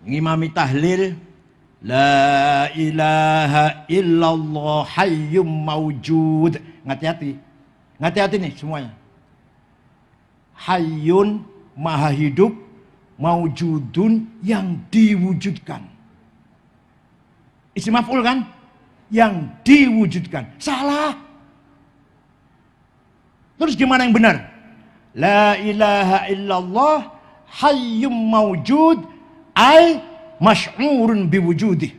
ngimami tahlil la ilaha illallah hayyum maujud. Ngati-hati nih semuanya. Hayyun maha hidup, maujudun yang diwujudkan. Isim maf'ul kan? Yang diwujudkan. Salah. Terus gimana yang benar? La ilaha illallah hayyum maujud ay masy'urun biwujudih.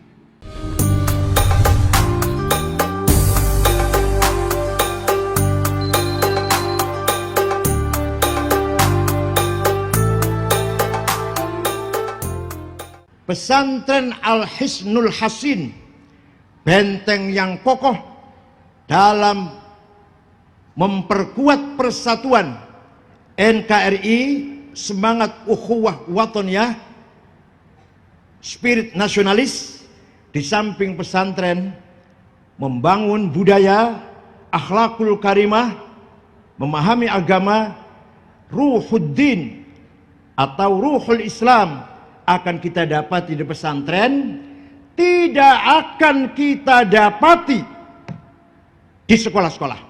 Pesantren Al-Hisnul Hasin, benteng yang kokoh dalam memperkuat persatuan NKRI, semangat ukhuwah watoniyah, spirit nasionalis. Di samping pesantren membangun budaya, akhlakul karimah, memahami agama, ruhuddin atau ruhul Islam akan kita dapati di pesantren, tidak akan kita dapati di sekolah-sekolah.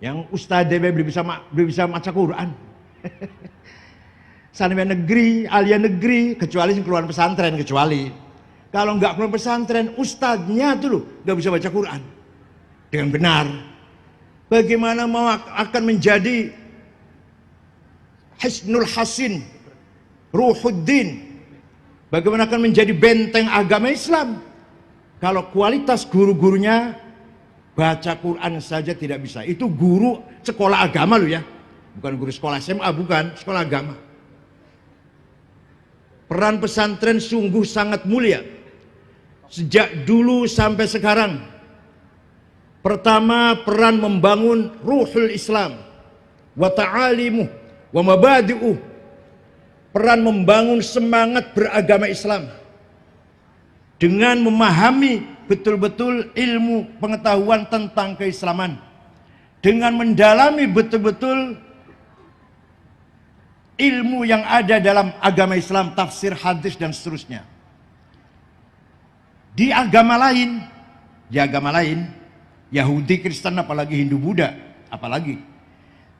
Yang Ustadz DB belum bisa baca Quran. Sanawiyah negeri, alia negeri, kecuali keluar pesantren, kecuali. Kalau nggak keluar pesantren, ustadznya tuh loh nggak bisa baca Quran dengan benar. Bagaimana mau akan menjadi Hisnul Hasin, Ruhuddin, bagaimana akan menjadi benteng agama Islam kalau kualitas guru-gurunya baca Quran saja tidak bisa? Itu guru sekolah agama loh ya, bukan guru sekolah SMA, bukan sekolah agama. Peran pesantren sungguh sangat mulia sejak dulu sampai sekarang. Pertama, peran membangun ruhul Islam wa ta'alimuh wa mabadi'uh, peran membangun semangat beragama Islam dengan memahami betul-betul ilmu pengetahuan tentang keislaman, dengan mendalami betul-betul ilmu yang ada dalam agama Islam, tafsir, hadis dan seterusnya. Di agama lain, Yahudi, Kristen, apalagi Hindu, Buddha, apalagi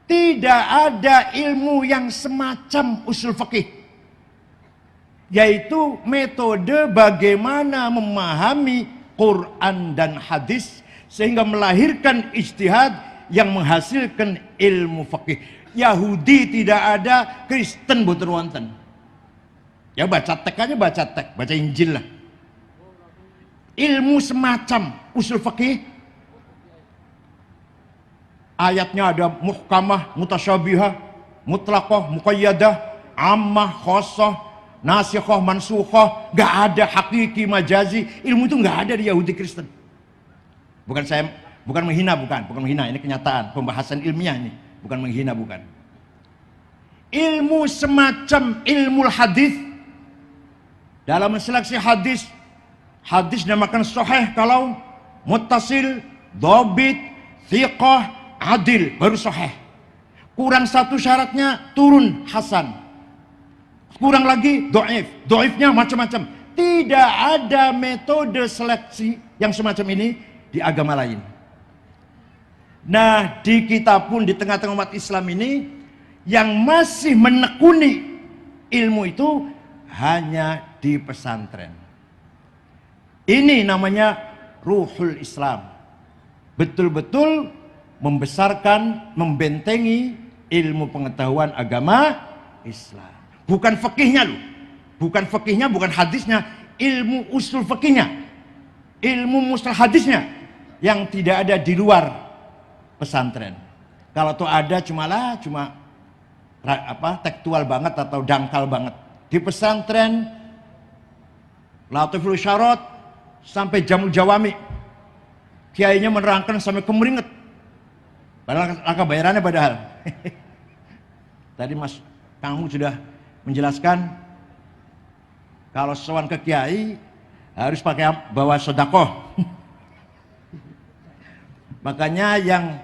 tidak ada ilmu yang semacam usul fikih, yaitu metode bagaimana memahami Quran dan hadis sehingga melahirkan ijtihad yang menghasilkan ilmu fikih. Yahudi tidak ada, Kristen boten wonten. Ya baca teks aja, baca Injil lah. Ilmu semacam usul fikih, ayatnya ada muhkamah, mutasyabihah, mutlaqah, muqayyadah, ammah, khossah, nasikhah, mansukhah. Gak ada hakiki, majazi. Ilmu itu gak ada di Yahudi Kristen. Bukan menghina, ini kenyataan, pembahasan ilmiah ini, bukan menghina, bukan. Ilmu semacam ilmu hadis, dalam seleksi hadis dinamakan sahih kalau muttasil, dhabit, thiqah, adil, baru sahih. Kurang satu syaratnya turun hasan, kurang lagi dhaif, dhaifnya macam-macam. Tidak ada metode seleksi yang semacam ini di agama lain. Nah, di kita pun di tengah-tengah umat Islam ini yang masih menekuni ilmu itu hanya di pesantren. Ini namanya ruhul Islam. Betul-betul membesarkan, membentengi ilmu pengetahuan agama Islam. Bukan fikihnya loh. Bukan fikihnya, bukan hadisnya, ilmu usul fikihnya, ilmu mustalah hadisnya yang tidak ada di luar pesantren. Kalau tuh ada cuma tekstual banget atau dangkal banget. Di pesantren Latiful Syarat sampai Jamul Jawami, kiainya menerangkan sampai kemeringet. Padahal angka bayarannya padahal. Tadi Mas Kangmu sudah menjelaskan kalau sowan ke kiai harus pakai bawa sedekah. Makanya yang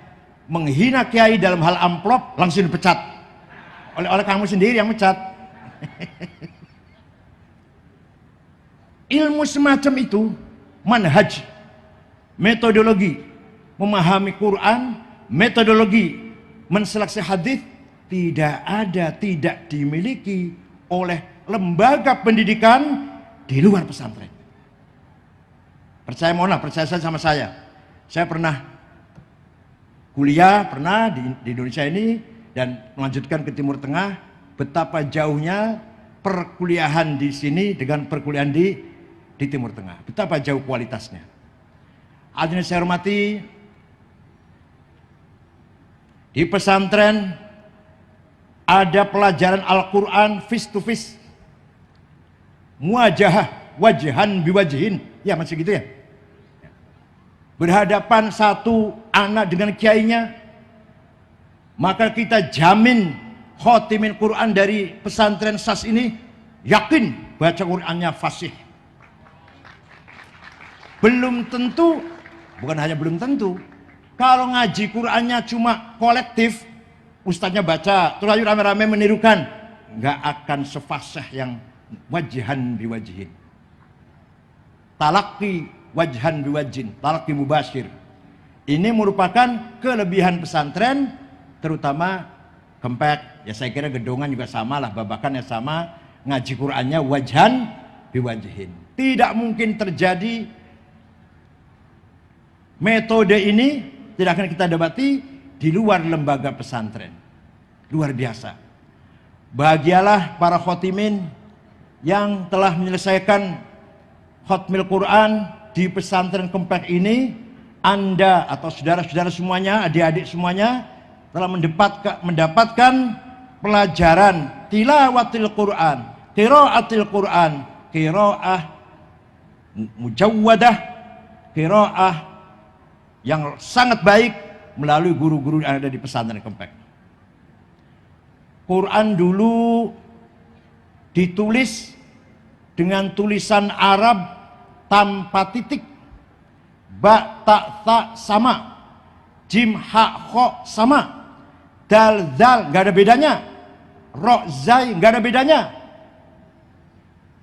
menghina kiai dalam hal amplop langsung dipecat oleh kamu sendiri yang mecat. ilmu semacam itu, manhaj, metodologi memahami Quran, metodologi menseleksi hadis, tidak dimiliki oleh lembaga pendidikan di luar pesantren. Percaya saya sama saya. Saya pernah kuliah di Indonesia ini dan melanjutkan ke Timur Tengah. Betapa jauhnya perkuliahan di sini dengan perkuliahan di Timur Tengah. Betapa jauh kualitasnya. Hadirin saya hormati, di pesantren ada pelajaran Al-Quran face to face, muwajahah, wajahan biwajihin, ya masih gitu ya. Berhadapan satu anak dengan kiainya, maka kita jamin khotimin Quran dari pesantren SAS ini yakin baca Qurannya fasih. Belum tentu, bukan hanya belum tentu, kalau ngaji Qurannya cuma kolektif, ustadznya baca, terus ayo rame-rame menirukan, nggak akan sefasih yang wajihan biwajihin. Talaki wajihan biwajin, talaki mubashir. Ini merupakan kelebihan pesantren, terutama Kempek. Ya saya kira Gedongan juga sama lah, babakannya sama, ngaji Qurannya wajihan biwajihin. Tidak mungkin terjadi metode ini, tidak akan kita debati di luar lembaga pesantren. Luar biasa. Bahagialah para khotimin yang telah menyelesaikan khotmil Quran di pesantren Kempek ini. Anda atau saudara-saudara semuanya, adik-adik semuanya telah mendapatkan pelajaran tilawatil Quran, qiraatil Quran, qiraah mujawwadah, qiraah yang sangat baik melalui guru-guru yang ada di pesantren Kempek. Quran dulu ditulis dengan tulisan Arab tanpa titik, ba ta tha sama, jim ha kho sama, dal zal nggak ada bedanya, ro zai nggak ada bedanya.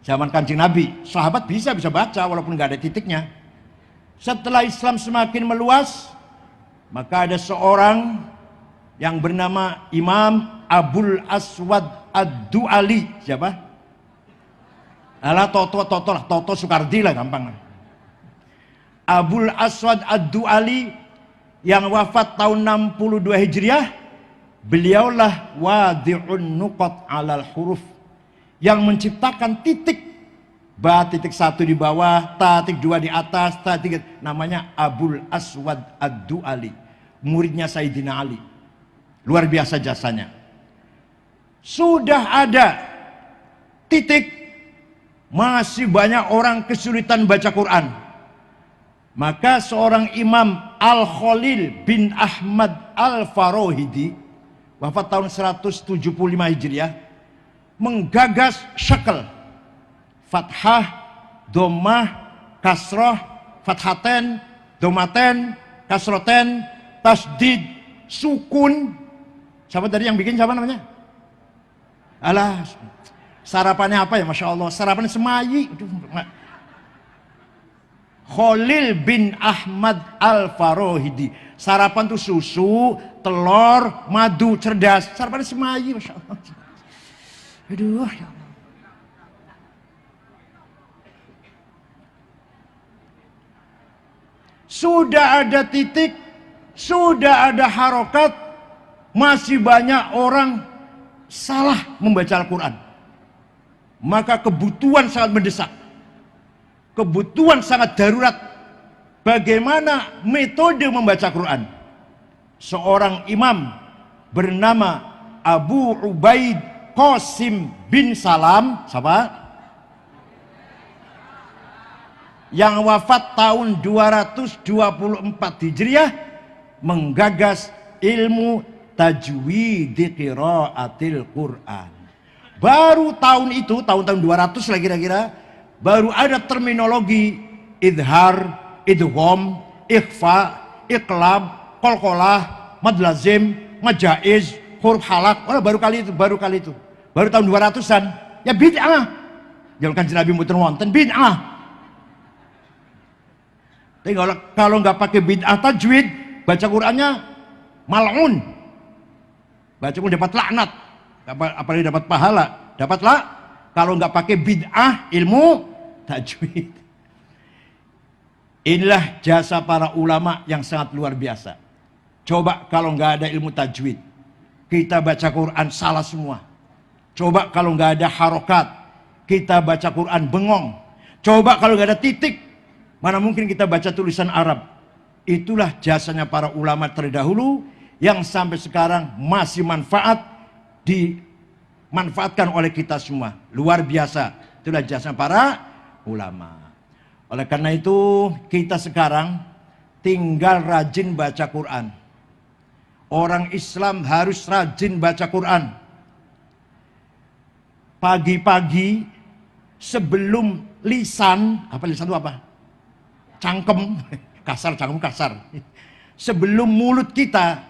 Zaman Kanjeng Nabi, sahabat bisa baca walaupun nggak ada titiknya. Setelah Islam semakin meluas, maka ada seorang yang bernama Imam Abul Aswad Ad-Du'ali. Siapa? Alah Toto Soekardi lah, gampang. Abul Aswad Ad-Du'ali yang wafat tahun 62 Hijriah. Beliaulah wadi'un nuqat alal huruf, yang menciptakan titik, ba titik satu di bawah, ta titik dua di atas, ta titik, namanya Abul Aswad Ad-Du'ali, muridnya Sayyidina Ali. Luar biasa jasanya. Sudah ada titik, masih banyak orang kesulitan baca Quran. Maka seorang Imam Al-Khalil bin Ahmad Al-Farohidi, wafat tahun 175 Hijriah, menggagas syakal, fathah, domah, kasroh, fathaten, domaten, kasroten, tasdid, sukun. Siapa tadi yang bikin, siapa namanya? Alah, sarapannya apa ya? Masya Allah, sarapannya semayi. Khalil bin Ahmad Al-Farohidi. Sarapan tuh susu, telur, madu, cerdas. Sarapannya semayi, Masya Allah. Aduh, ya Allah. Sudah ada titik, sudah ada harokat, masih banyak orang salah membaca Al-Quran. Maka kebutuhan sangat mendesak, kebutuhan sangat darurat. Bagaimana metode membaca Quran? Seorang imam bernama Abu Ubaid Qasim bin Salam, siapa? Yang wafat tahun 224 Hijriah, menggagas ilmu tajwid qiraatil Quran. Baru tahun itu, tahun-tahun 200 lah kira-kira, baru ada terminologi idhar, idgham, ikhfa, iqlab, qalqalah, mad lazim, majaiz, huruf halak. Oh, baru kali itu. Baru tahun 200-an. Ya bid'ah. Jangan Kanjeng Nabi mboten wonten bid'ah. Tapi kalau nggak pakai bid'ah tajwid, baca Qur'annya mal'un. Baca Qur'an dapat laknat, apalagi dapat pahala. Dapatlah kalau nggak pakai bid'ah ilmu tajwid. Inilah jasa para ulama yang sangat luar biasa. Coba kalau nggak ada ilmu tajwid, kita baca Quran salah semua. Coba kalau nggak ada harokat, kita baca Quran bengong. Coba kalau nggak ada titik, mana mungkin kita baca tulisan Arab. Itulah jasanya para ulama terdahulu yang sampai sekarang masih dimanfaatkan oleh kita semua. Luar biasa. Itulah jasa para ulama. Oleh karena itu kita sekarang tinggal rajin baca Quran. Orang Islam harus rajin baca Quran. Pagi-pagi sebelum lisan, lisan itu apa? Cangkem, kasar, cangkem kasar. Sebelum mulut kita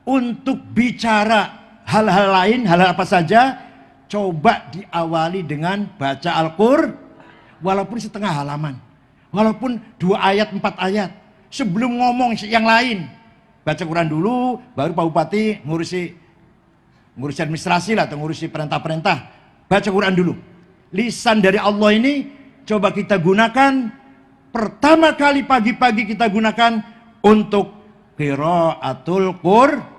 untuk bicara hal-hal lain, hal-hal apa saja, coba diawali dengan baca Al-Qur'an, walaupun setengah halaman. Walaupun 2 ayat, 4 ayat. Sebelum ngomong yang lain. Baca Quran dulu, baru Pak Bupati ngurusi administrasi lah, atau ngurusi perintah-perintah. Baca Quran dulu. Lisan dari Allah ini coba kita gunakan. Pertama kali pagi-pagi kita gunakan untuk qiraatul Qur'an.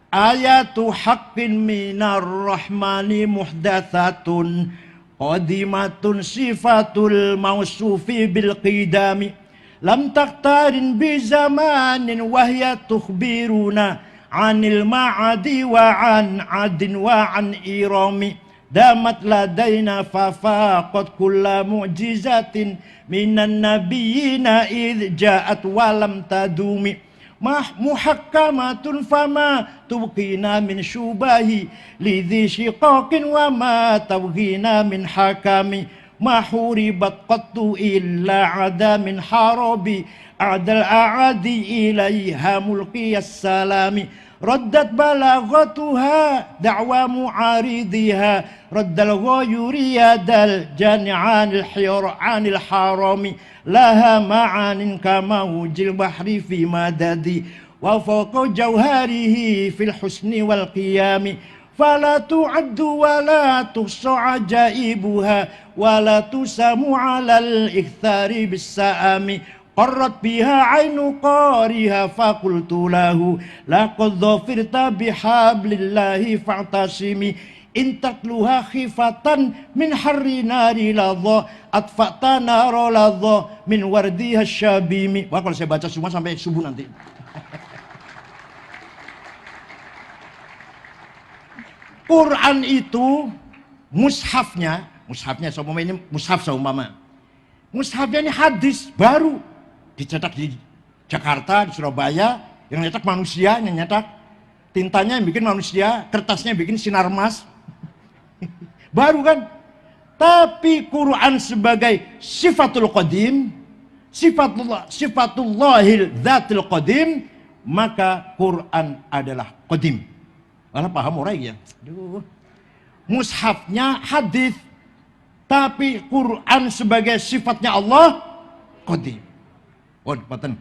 Ayatu haqqin minar rahmani muhdatsatun qadimatun sifatul mausufi bil qidami lam taqtarin bi zamanin wahya tukhbiruna anil ma'adi wa an adin wa an irami damat ladaina fafaqat kulla mu'jizatin minan nabiyina idh ja'at walam tadumi muhakkamatun fama tubqina min syubahi lidhi shiqaqin wa ma tawghina min hakami ma huribat qattu illa ada min harabi adal a'adi ilaiha mulqiyas salami raddat balaghatuha da'wa mu'aridiha raddal ghayuri yadal jani'anil hir'anil harami laha ma'anin kama wujil bahri fi madadi wa fawqa jawharihi fil husni wal qiyami fala tu'addu wa la tuhsa ajaibuha wa la tusamu 'alal ikthari bis sa'ami qarrat biha 'ainu qariha faqultu lahu laqad dhafirta bihablillahi fa'tasimi intatluha khifatan min harri nari ladha atfa'ta nara ladha min wardiha syabimi. Wah, kalau saya baca semua sampai subuh nanti. Quran itu mushafnya seumpama ini mushaf seumpama. Mushafnya ini hadis baru dicetak di Jakarta, di Surabaya, yang nyetak manusia, yang nyetak tintanya yang bikin manusia, kertasnya bikin Sinarmas. Baru kan? Tapi Quran sebagai sifatul qadim, sifatullahil dzatil qadim, maka Quran adalah qadim. Malah paham orang ya. Aduh. Mushafnya hadis, tapi Quran sebagai sifatnya Allah qadim. Oh, paten.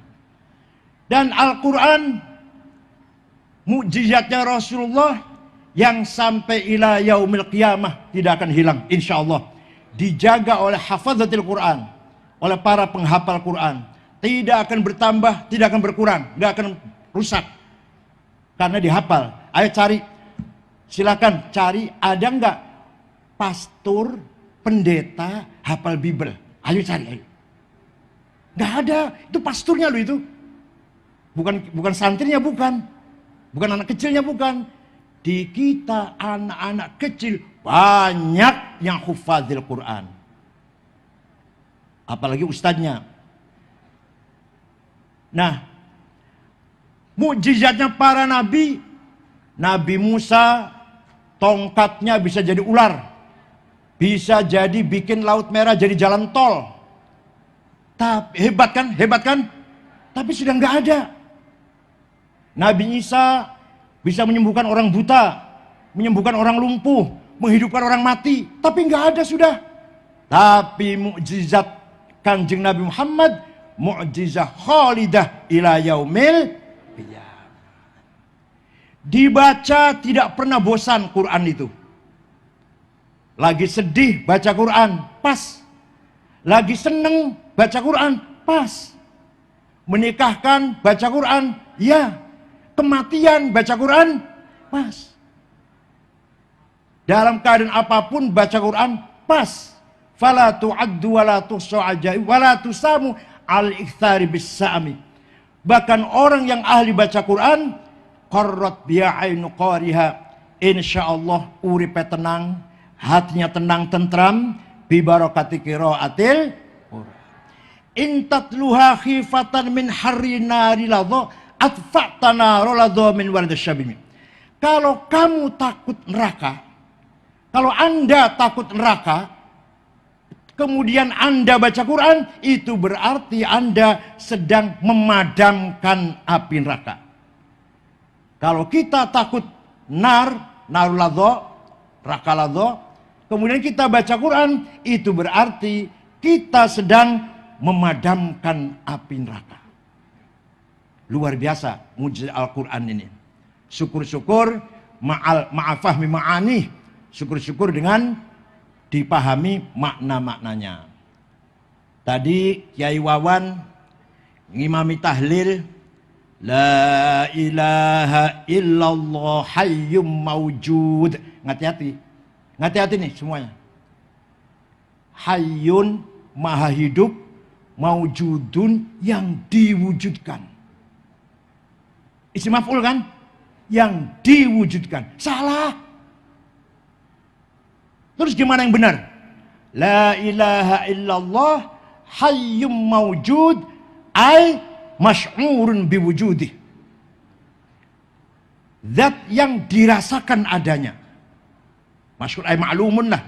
Dan Al-Quran mukjizatnya Rasulullah yang sampai ila yaumil qiyamah tidak akan hilang insyaallah. Dijaga oleh hafazatil Quran, oleh para penghafal Quran. Tidak akan bertambah, tidak akan berkurang, tidak akan rusak. Karena dihafal. Ayo cari, silakan cari, ada enggak pastor, pendeta hafal Bible? Ayo cari, ayo. Enggak ada, itu pasturnya loh itu. Bukan santrinya, bukan anak kecilnya, bukan. Di kita anak-anak kecil banyak yang hufadzil Quran. Apalagi ustadznya. Nah, mukjizatnya para nabi. Nabi Musa tongkatnya bisa jadi ular. Bisa jadi bikin Laut Merah jadi jalan tol. Tapi hebat kan? Tapi sudah nggak ada. Nabi Isa bisa menyembuhkan orang buta, menyembuhkan orang lumpuh, menghidupkan orang mati, tapi nggak ada sudah. Tapi mukjizat Kanjeng Nabi Muhammad mu'jizah khalidah ila yaumil qiyamah. Dibaca tidak pernah bosan Quran itu. Lagi sedih baca Quran, pas. Lagi seneng baca Quran, pas. Menikahkan baca Quran, ya. Kematian baca Quran, pas. Dalam keadaan apapun baca Quran, pas. Fala tu'addu wa la tuhsa ajaib wa la tusamu al-iktsari bis-sa'mi. Bahkan orang yang ahli baca Quran, qarrat biya ainu qariha, insyaallah uripe tenang, hatinya tenang tentram, bi barakati qiraatil Quran. Intatluha khifatan min harri nari ladha atfa'tana roladha min wardasyabimi. Kalau kamu takut neraka, kalau Anda takut neraka, kemudian Anda baca Quran, itu berarti Anda sedang memadamkan api neraka. Kalau kita takut naruladha, neraka ladha, kemudian kita baca Quran, itu berarti kita sedang memadamkan api neraka. Luar biasa mujizat Al-Quran ini. Syukur-syukur ma'afahmi ma'ani. Syukur-syukur dengan dipahami makna-maknanya. Tadi Kiai Wawan ngimami tahlil la ilaha illallah hayyum maujud. Ngati-hati. Ngati-hati nih semuanya. Hayyun maha hidup, maujudun yang diwujudkan. Isim maf'ul kan? Yang diwujudkan. Salah. Terus gimana yang benar? La ilaha illallah hayyum maujud ay masy'urun biwujudih. Zat yang dirasakan adanya. Masy'ur ay ma'lumun lah.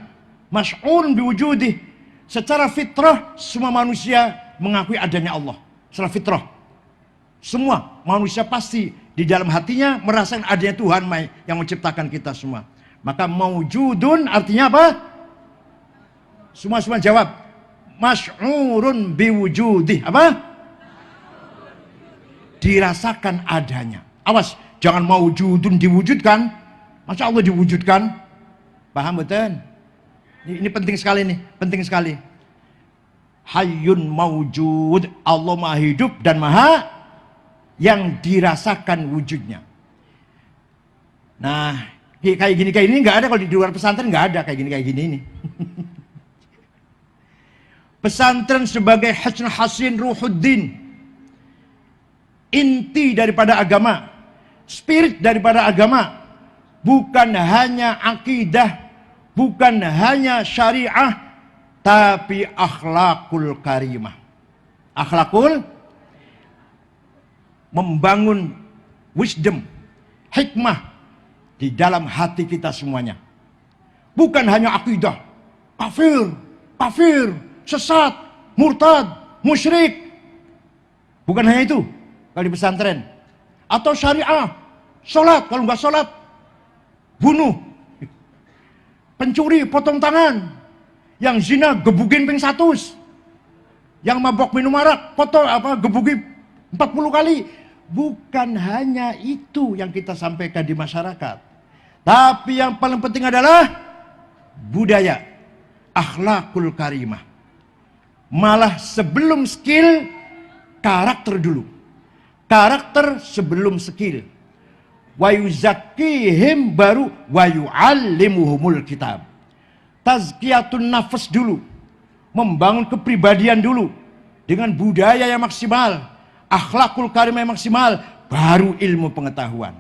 Masy'urun biwujudih. Secara fitrah semua manusia mengakui adanya Allah. Secara fitrah. Semua manusia pasti di dalam hatinya merasakan adanya Tuhan yang menciptakan kita semua. Maka maujudun artinya apa? Semua jawab. Masy'urun biwujudih. Apa? Dirasakan adanya. Awas, jangan maujudun diwujudkan. Masya Allah diwujudkan. Paham betul? Ini penting sekali nih, penting sekali. Hayyun maujud, Allah maha hidup dan maha yang dirasakan wujudnya. Nah, kayak gini nggak ada kalau di luar pesantren, nggak ada kayak gini ini. Pesantren sebagai Hisnul Hasin Ruhuddin, inti daripada agama, spirit daripada agama, bukan hanya akidah, bukan hanya syariah, tapi akhlakul karimah. Akhlakul, membangun wisdom, hikmah di dalam hati kita semuanya. Bukan hanya akidah, kafir, sesat, murtad, musyrik. Bukan hanya itu kalau di pesantren. Atau syariah, sholat, kalau nggak sholat, bunuh. Pencuri, potong tangan. Yang zina, gebukin ping 100. Yang mabok minum arak, gebukin 40 kali. Bukan hanya itu yang kita sampaikan di masyarakat. Tapi yang paling penting adalah budaya, akhlakul karimah. Malah sebelum skill, karakter dulu. Karakter sebelum skill. Wa yuzakkihim baru wa yu'allimuhumul kitab. Tazkiyatun nafas dulu. Membangun kepribadian dulu. Dengan budaya yang maksimal. Akhlakul karimah yang maksimal. Baru ilmu pengetahuan.